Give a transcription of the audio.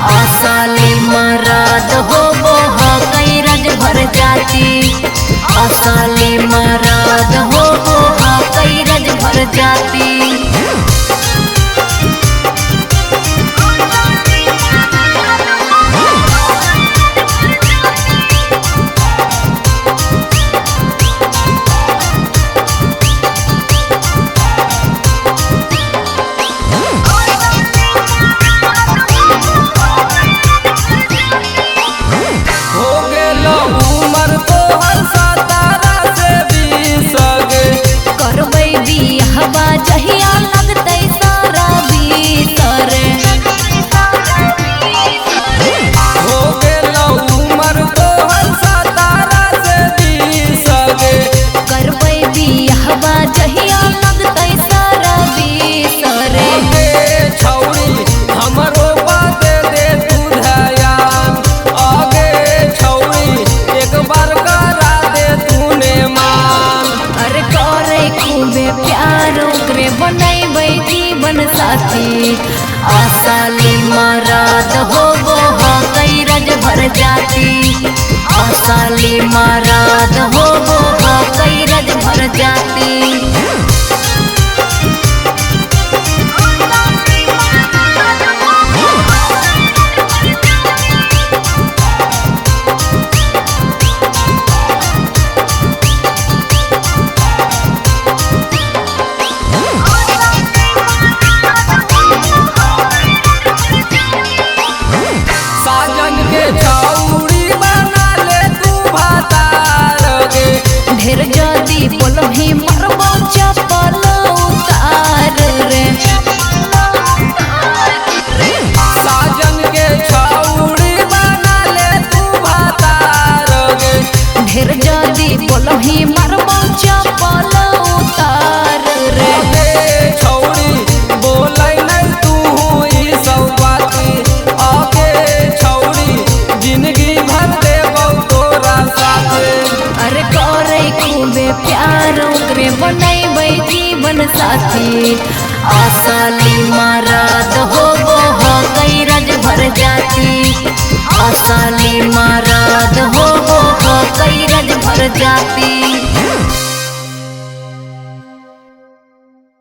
असली मराद हो वो कई रज भर जाती। असली मराद हो वो कई रज भर जाती। जहिया लगते सारा भीतर हो गेलो उमर तोहर 17 से 20 करबै बियाहवा जहिया लगते सारा भीतर। छौरी हमरो बात दे तू ध्यान। आगे छौरी एक बार करा दे तूने मान। अरे करे खूबे प्यार ओकरे बनैबै जीवन साथी। असली मराद हो वो कई रज भर जाती। असली मराद हो वो कई रज भर जाती। ढेर जदी बोलही मरबो चपल उतार रे। साजन के छौरी बना ले तू भातार गे। ढेर जदी बोलही मरबो चपल उतार रे। छौरी बोलै नै तू ई सब बाती। आगे छौरी जिंदगी भर देबौ तोरा साथे। अरे करे खूबे प्यार ओकरे बनैबै जीवन साथी। असली मराद हो वो कई रज भर जाती। असली मराद हो वो कई रज भर जाती।